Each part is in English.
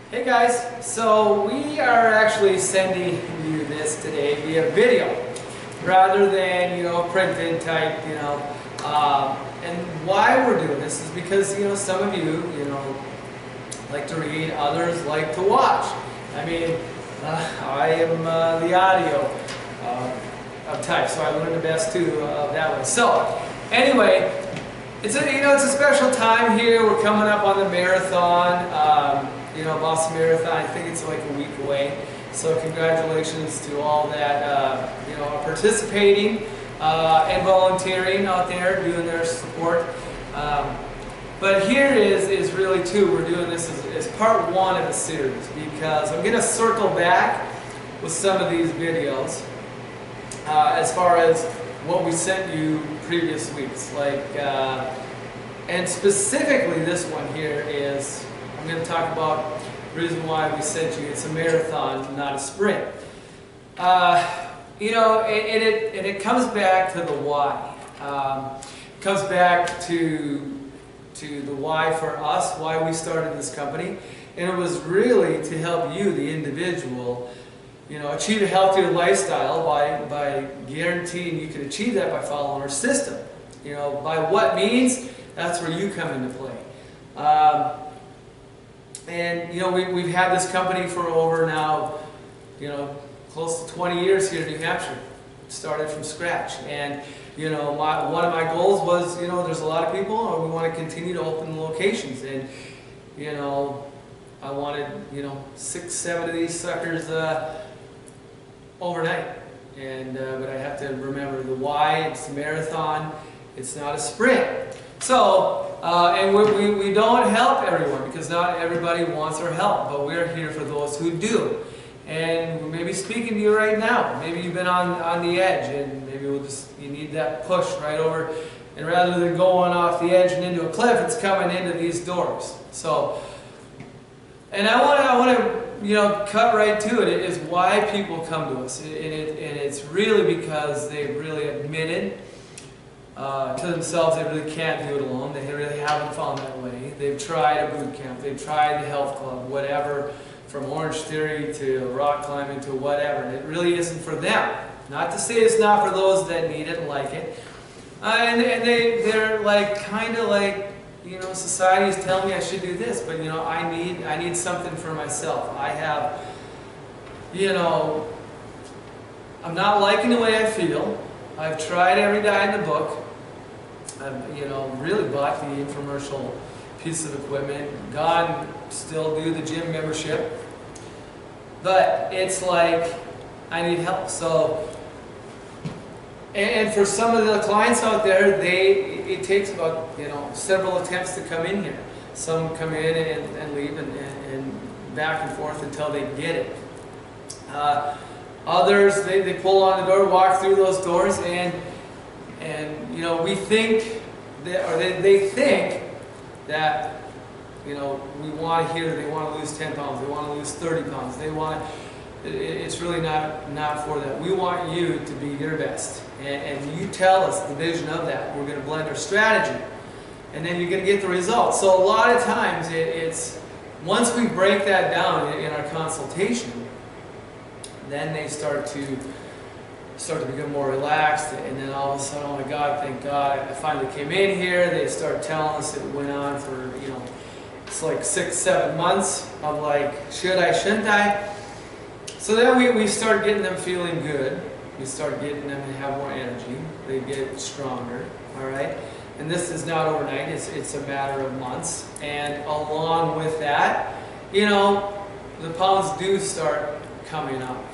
Hey guys, so we are actually sending you this today via video rather than, printed type, and why we're doing this is because, some of you, like to read, others like to watch. I mean, I am the audio of type, so I learned the best too that way. So, anyway, it's a special time here. We're coming up on the marathon. Boston Marathon, I think it's like a week away. So congratulations to all that are participating and volunteering out there, doing their support. But here is really too, we're doing this as part one of a series because I'm going to circle back with some of these videos as far as what we sent you previous weeks. And specifically this one here is, I'm going to talk about the reason why we sent you. It's a marathon, not a sprint. It comes back to the why. It comes back to the why for us, why we started this company. And it was really to help you, the individual, achieve a healthier lifestyle by guaranteeing you can achieve that by following our system. By what means? That's where you come into play. And we've had this company for over now, close to 20 years here in New Hampshire. Started from scratch, and one of my goals was, there's a lot of people, and we want to continue to open locations, and I wanted 6, 7 of these suckers overnight, and but I have to remember the why. It's a marathon. It's not a sprint. So. And we don't help everyone because not everybody wants our help, but we're here for those who do. And maybe speaking to you right now, maybe you've been on the edge, and maybe you need that push right over, and rather than going off the edge and into a cliff, it's coming into these doors. So, and I want to cut right to it. It is why people come to us, and it's really because they've really admitted to themselves they really can't do it alone. They really haven't found that way. They've tried a boot camp, they've tried the health club, whatever, from Orange Theory to rock climbing to whatever, and it really isn't for them. Not to say it's not for those that need it and like it. And they're like, kind of like, society is telling me I should do this, but I need something for myself. I have, I'm not liking the way I feel. I've tried every diet in the book. I've, really bought the infomercial piece of equipment, still do the gym membership, but it's like, I need help. So, and for some of the clients out there, it takes about, several attempts to come in here. Some come in and leave and back and forth until they get it. Others, they pull on the door, walk through those doors, and we think that, or they think that, we want to hear they want to lose 10 pounds, they want to lose 30 pounds, it's really not for that. We want you to be your best, and you tell us the vision of that. We're going to blend our strategy, and then you're going to get the results. So a lot of times, it's once we break that down in our consultation, then they start to become more relaxed, and then all of a sudden, oh my God, thank God, I finally came in here. They start telling us it went on for, it's like 6, 7 months of like, should I, shouldn't I? So then we start getting them feeling good. We start getting them to have more energy. They get stronger, all right? And this is not overnight. It's a matter of months. And along with that, the pounds do start coming off.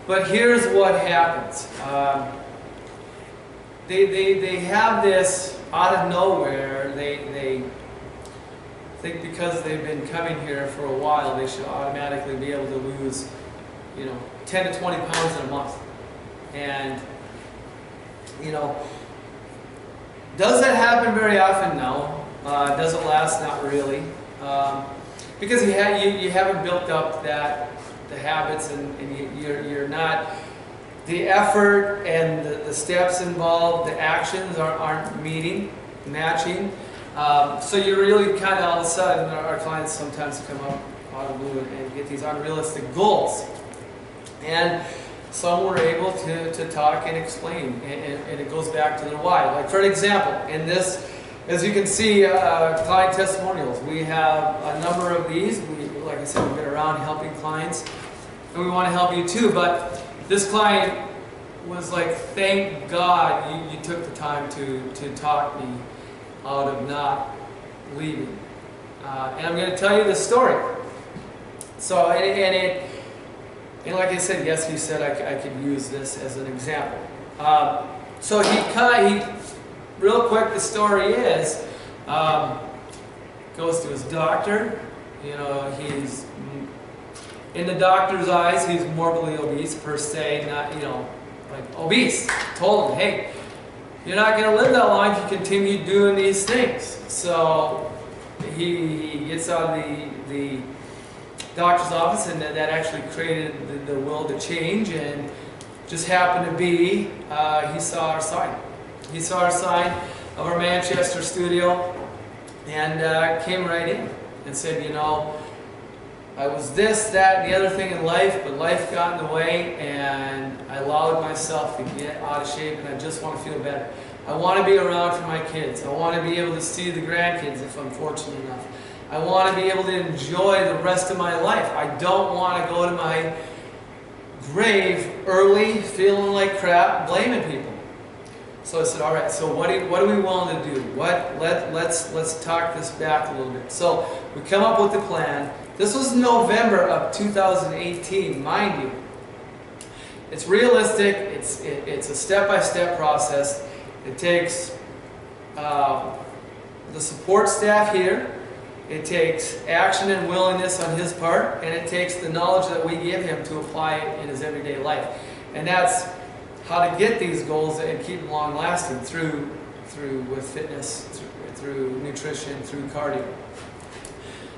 But here's what happens. They have this out of nowhere. They think because they've been coming here for a while, they should automatically be able to lose, 10 to 20 pounds in a month. And, does that happen very often? No. Does it last? Not really. Because you haven't built up the habits, and you're not, the effort and the steps involved, the actions aren't matching. So you really kind of all of a sudden, our clients sometimes come up out of the blue and get these unrealistic goals. And some were able to talk and explain, and it goes back to their why. Like for example, in this, as you can see, client testimonials, we have a number of these. Like I said, we've been around helping clients, and we want to help you too. But this client was like, thank God you took the time to talk me out of not leaving. And I'm going to tell you the story. So, and like I said, yes, he said I could use this as an example. So he real quick, the story is, goes to his doctor. You know, he's, in the doctor's eyes, he's morbidly obese per se, not, you know, like obese. Told him, hey, you're not going to live that long if you continue doing these things. So he gets out of the doctor's office, and that actually created the will to change, and just happened to be, he saw our sign. He saw our sign of our Manchester studio, and came right in and said, you know, I was this, that, and the other thing in life, but life got in the way, and I allowed myself to get out of shape, and I just want to feel better. I want to be around for my kids. I want to be able to see the grandkids if I'm fortunate enough. I want to be able to enjoy the rest of my life. I don't want to go to my grave early, feeling like crap, blaming people. So I said, all right, so what are we willing to do? Let's talk this back a little bit. So we come up with the plan. This was November of 2018, mind you. It's realistic. It's a step-by-step process. It takes the support staff here. It takes action and willingness on his part, and it takes the knowledge that we give him to apply it in his everyday life. And that's how to get these goals and keep them long-lasting through with fitness, through nutrition, through cardio.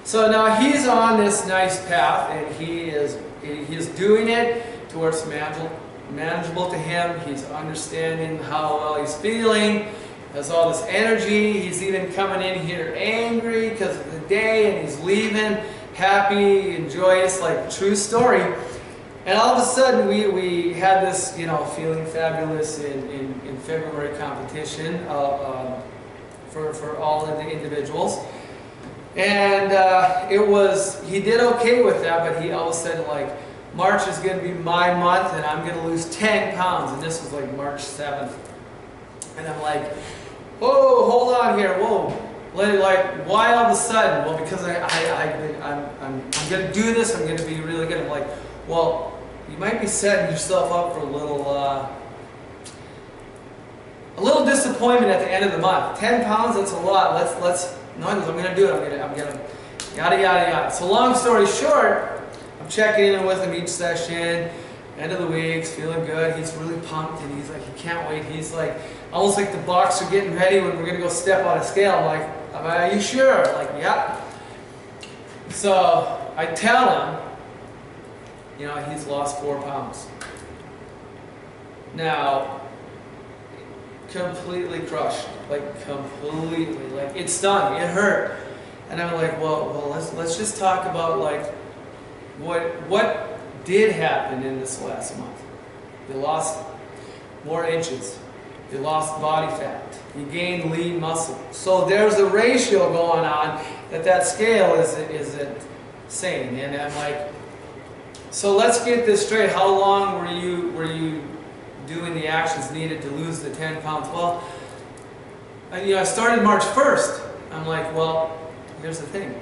So now he's on this nice path, and he is doing it to where it's manageable to him. He's understanding how well he's feeling. Has all this energy. He's even coming in here angry because of the day, and he's leaving happy and joyous, like true story. And all of a sudden, we had this, you know, feeling fabulous in February competition for all of the individuals. And he did okay with that, but he all of a sudden, like, March is going to be my month, and I'm going to lose 10 pounds. And this was like March 7th. And I'm like, whoa, hold on here, whoa. Like, why all of a sudden? Well, because I'm going to do this, I'm going to be really good. I'm like, well, you might be setting yourself up for a little disappointment at the end of the month. 10 pounds, that's a lot. No, I'm going to do it. I'm going to, yada, yada, yada. So long story short, I'm checking in with him each session. End of the week, feeling good. He's really pumped, and he's like, he can't wait. He's like, almost like the bucks are getting ready when we're going to go step on a scale. I'm like, are you sure? Like, yeah. So I tell him, you know, he's lost 4 pounds. Now, completely crushed, like completely, like it stung, it hurt. And I'm like, well, let's just talk about like what did happen in this last month. You lost more inches. You lost body fat. You gained lean muscle. So there's a ratio going on that scale isn't saying. And I'm like, so let's get this straight. How long were you doing the actions needed to lose the 10 pounds? Well, I started March 1st. I'm like, well, here's the thing.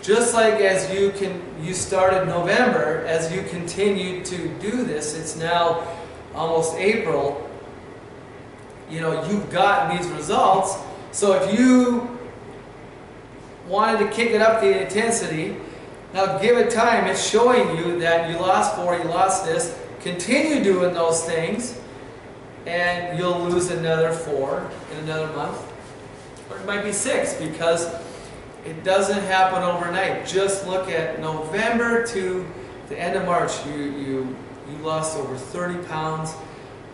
Just like as you started November, as you continue to do this, it's now almost April, you've gotten these results. So if you wanted to kick it up the intensity, now give it time. It's showing you that you lost 4, you lost this. Continue doing those things, and you'll lose another 4 in another month. Or it might be 6, because it doesn't happen overnight. Just look at November to the end of March. You lost over 30 pounds.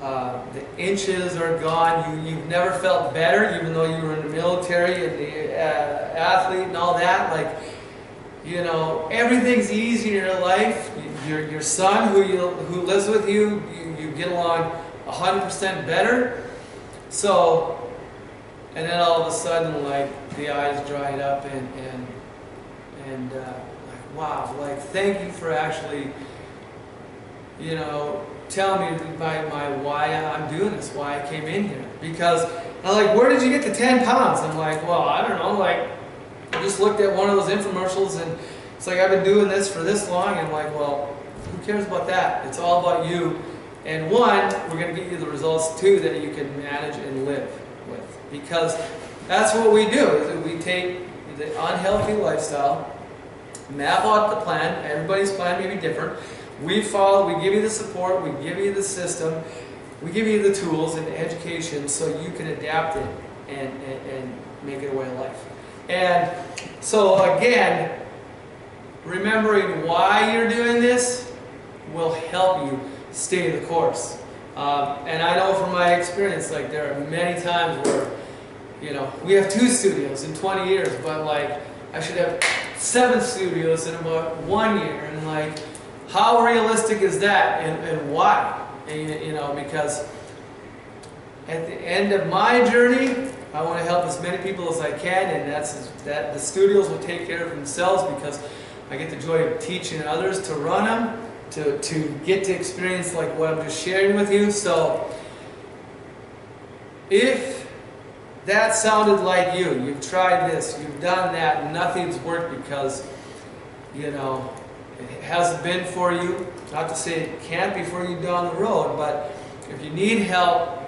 The inches are gone. You've never felt better, even though you were in the military and the athlete and all that. Like, you know, everything's easy in your life. Your son, who lives with you, you get along 100% better. So, and then all of a sudden, like, the eyes dried up and like, wow, like, thank you for actually, you know, telling me my why I'm doing this, why I came in here. Because I'm like, where did you get the 10 pounds? I'm like, well, I don't know, like, I just looked at one of those infomercials and it's like, I've been doing this for this long, and I'm like, well, who cares about that? It's all about you. And one, we're going to get you the results, two, that you can manage and live with. Because that's what we do, is that we take the unhealthy lifestyle, map out the plan. Everybody's plan may be different. We follow, we give you the support, we give you the system, we give you the tools and the education so you can adapt it and make it a way of life. And so again, remembering why you're doing this will help you stay the course. And I know from my experience, like, there are many times where, you know, we have 2 studios in 20 years, but like, I should have 7 studios in about 1 year, and like, how realistic is that, and why? And, you know, because at the end of my journey, I want to help as many people as I can, and that the studios will take care of themselves, because I get the joy of teaching others to run them, to get to experience like what I'm just sharing with you. So if that sounded like you've tried this, you've done that, and nothing's worked because, you know, it hasn't been for you. Not to say it can't be for you down the road, but if you need help,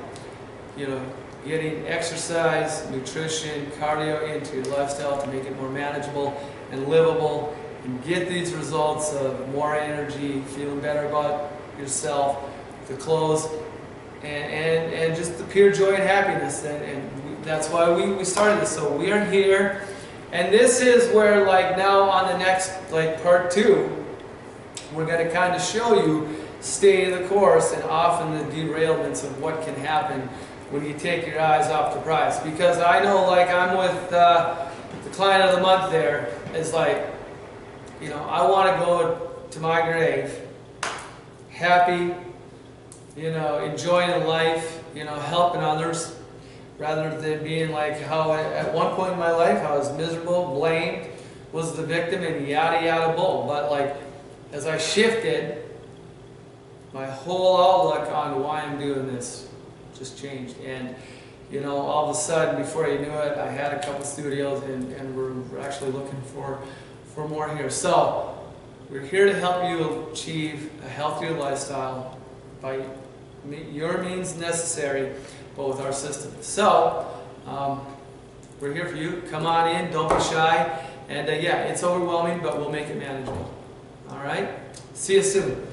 you know, getting exercise, nutrition, cardio into your lifestyle to make it more manageable and livable, and get these results of more energy, feeling better about yourself, the clothes, and just the pure joy and happiness. And that's why we started this. So we are here, and this is where, like, now on the next, like, part 2, we're going to kind of show you stay the course and often the derailments of what can happen when you take your eyes off the prize. Because I know, like, I'm with the client of the month there, is like, you know, I want to go to my grave happy, you know, enjoying life, you know, helping others, rather than being like how at one point in my life I was miserable, blamed, was the victim, and yada yada bull. But like, as I shifted, my whole outlook on why I'm doing this just changed. And, you know, all of a sudden, before you knew it, I had a couple studios, and we're actually looking for more here. So we're here to help you achieve a healthier lifestyle by your means necessary, but with our system. So we're here for you. Come on in, don't be shy. And yeah, it's overwhelming, but we'll make it manageable. All right? See you soon.